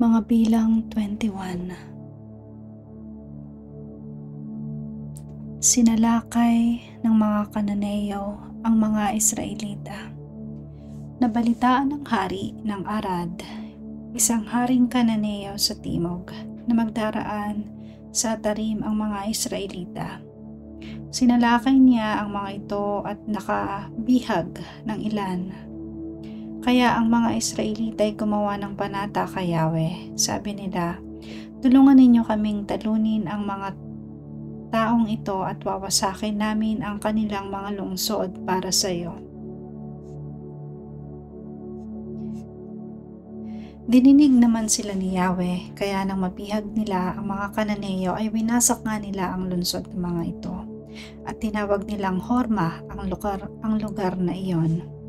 Mga bilang 21. Sinalakay ng mga Kananeo ang mga Israelita. Nabalitaan ng hari ng Arad, isang haring Kananeo sa timog, na magdaraan sa Tarim ang mga Israelita. Sinalakay niya ang mga ito at nakabihag ng ilan. Kaya ang mga Israelita ay gumawa ng panata kay Yahweh. Sabi nila, tulungan ninyo kaming talunin ang mga taong ito at wawasakin namin ang kanilang mga lungsod para sa iyo. Dininig naman sila ni Yahweh, kaya nang mabihag nila ang mga Kananeo ay winasak nga nila ang lungsod ng mga ito. At tinawag nilang Horma ang lugar na iyon.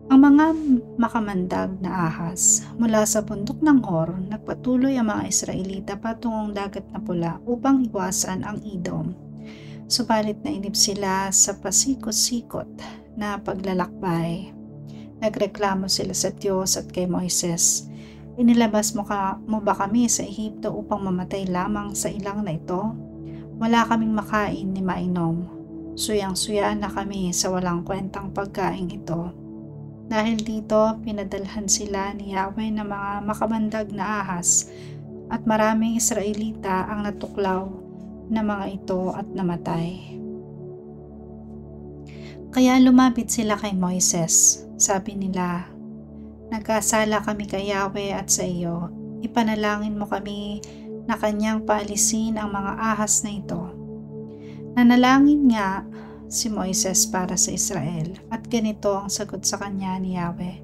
Ang mga makamandag na ahas mula sa bundok ng Hor, nagpatuloy ang mga Israelita patungong dagat na pula upang iwasan ang Edom. Subalit nainip sila sa pasikot-sikot na paglalakbay. Nagreklamo sila sa Diyos at kay Moises, "Inilabas mo ba kami sa Ehipto upang mamatay lamang sa ilang na ito? Wala kaming makain ni mainom. Suyang-suya na kami sa walang kwentang pagkain ito." Dahil dito, pinadalhan sila ni Yahweh ng mga makamandag na ahas at maraming Israelita ang natuklaw na mga ito at namatay. Kaya lumapit sila kay Moises. Sabi nila, "Nagkasala kami kay Yahweh at sa iyo. Ipanalangin mo kami na kanyang paalisin ang mga ahas na ito." Nanalangin nga si Moises para sa Israel at ganito ang sagot sa kanya ni Yahweh,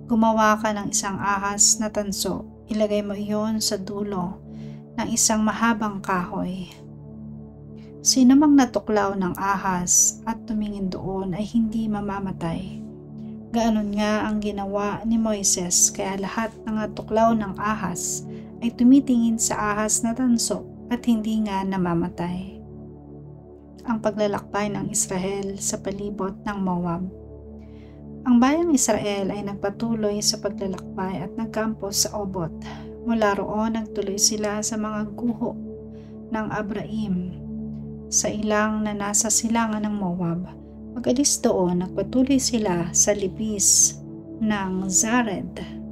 "Gumawa ka ng isang ahas na tanso, ilagay mo iyon sa dulo ng isang mahabang kahoy. Sino mang natuklaw ng ahas at tumingin doon ay hindi mamamatay." Gaanon nga ang ginawa ni Moises, kaya lahat ng natuklaw ng ahas ay tumitingin sa ahas na tanso at hindi nga namamatay. Ang paglalakbay ng Israel sa palibot ng Moab. Ang bayang Israel ay nagpatuloy sa paglalakbay at nagkampo sa Obot. Mula roon nagtuloy sila sa mga guho ng Abraim, sa ilang na nasa silangan ng Moab. Pag-alis doon, nagpatuloy sila sa libis ng Zared.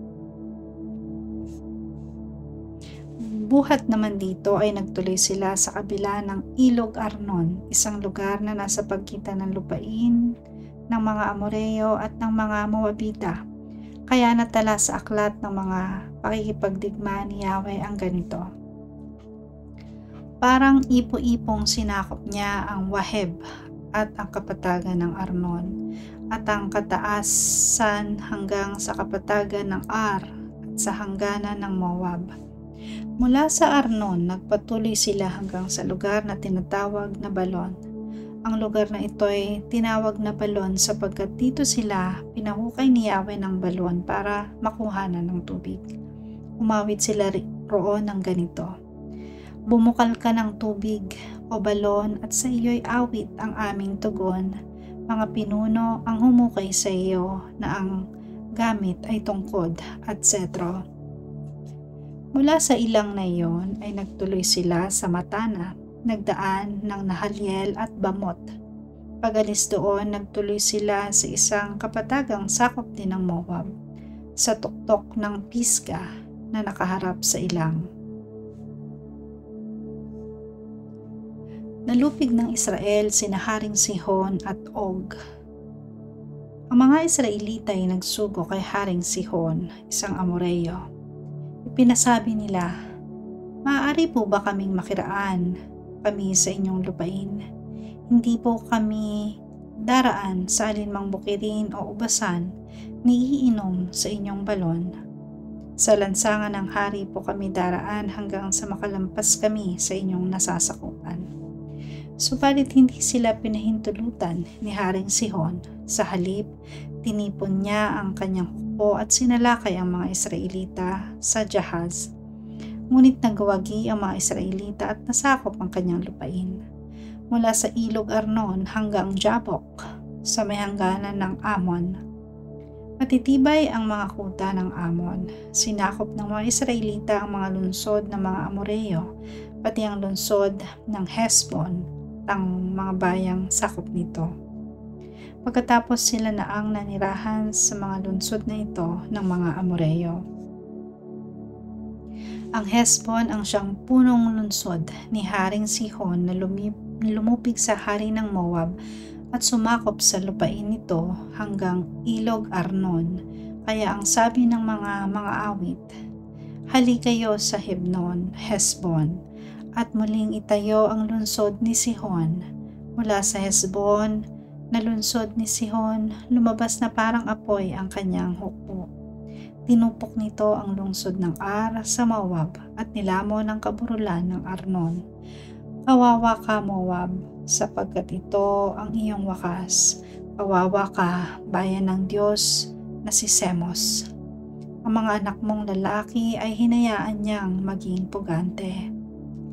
Buhat naman dito ay nagtuloy sila sa kabila ng Ilog Arnon, isang lugar na nasa pagitan ng lupain ng mga Amoreo at ng mga Moabita. Kaya natala sa aklat ng mga pakikipagdigma ni Yahweh ang ganito. Parang ipo-ipong sinakop niya ang Waheb at ang kapatagan ng Arnon at ang kataasan hanggang sa kapatagan ng Ar at sa hangganan ng Moab. Mula sa Arnon, nagpatuloy sila hanggang sa lugar na tinatawag na Balon. Ang lugar na ito ay tinawag na Balon sapagkat dito sila pinahukay ni Yahweh ng balon para makuhanan ng tubig. Umawit sila roon ng ganito, "Bumukal ka ng tubig, o balon, at sa iyo'y awit ang aming tugon. Mga pinuno ang humukay sa iyo na ang gamit ay tungkod," etc. Mula sa ilang na iyon ay nagtuloy sila sa Matana, nagdaan ng Nahaliel at Bamot. Pag-alis doon, nagtuloy sila sa isang kapatagang sakop din ng Moab, sa tuktok ng Pisga na nakaharap sa ilang. Nalupig ng Israel sina Haring Sihon at Og. Ang mga Israelita ay nagsugo kay Haring Sihon, isang Amoreo. Ipinasabi nila, "Maaari po ba kaming makiraan kami sa inyong lupain? Hindi po kami daraan sa alinmang bukirin o ubasan ni iinom sa inyong balon. Sa lansangan ng hari po kami daraan hanggang sa makalampas kami sa inyong nasasakupan." Subalit hindi sila pinahintulutan ni Haring Sihon. Sa halip, tinipon niya ang kanyang hukbo at sinalakay ang mga Israelita sa Jahaz. Ngunit nagawagi ang mga Israelita at nasakop ang kanyang lupain. Mula sa Ilog Arnon hanggang Jabok sa may hangganan ng Amon. Matitibay ang mga kuta ng Amon. Sinakop ng mga Israelita ang mga lungsod ng mga Amoreo, pati ang lungsod ng Hesbon, ang mga bayang sakop nito. Pagkatapos sila na ang nanirahan sa mga lungsod na ito ng mga Amoreo. Ang Hesbon ang siyang punong lungsod ni Haring Sihon na lumupig sa hari ng Moab at sumakop sa lupain nito hanggang Ilog Arnon. Kaya ang sabi ng mga awit, "Hali kayo sa Hebnon, Hesbon, at muling itayo ang lungsod ni Sihon." Mula sa Hesbon na lungsod ni Sihon, lumabas na parang apoy ang kanyang hukbo. Tinupok nito ang lungsod ng Ar sa Moab at nilamon ang kaburulan ng Arnon. Kawawa ka, Moab, sapagkat ito ang iyong wakas. Kawawa ka, bayan ng Diyos na si Semos. Ang mga anak mong lalaki ay hinayaan niyang maging pugante.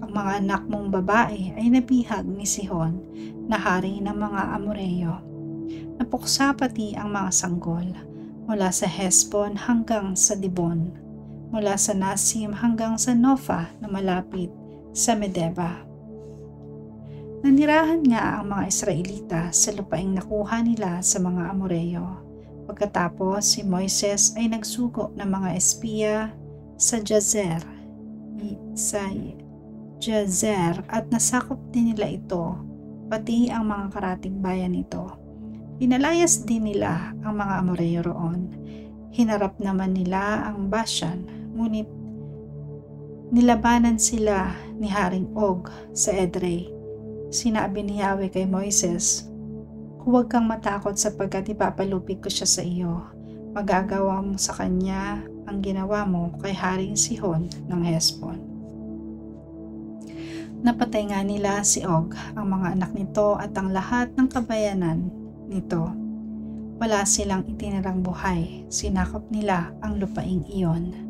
Ang mga anak mong babae ay nabihag ni Sihon na hari ng mga Amoreo. Napuksa pati ang mga sanggol, mula sa Hesbon hanggang sa Dibon, mula sa Nasim hanggang sa Nofa na malapit sa Medeba. Nanirahan nga ang mga Israelita sa lupaing nakuha nila sa mga Amoreo. Pagkatapos si Moises ay nagsugo ng mga espiya sa Jazer at nasakop din nila ito, pati ang mga karatig bayan nito. Pinalayas din nila ang mga Amoreo roon. Hinarap naman nila ang Bashan, ngunit nilabanan sila ni Haring Og sa Edrei. Sinabi ni Yahweh kay Moises, "Huwag kang matakot sapagkat ipapalupig ko siya sa iyo. Magagawa mo sa kanya ang ginawa mo kay Haring Sihon ng Hesbon." Napatay nga nila si Og, ang mga anak nito at ang lahat ng kabayanan nito. Wala silang itinirang buhay. Sinakop nila ang lupaing iyon.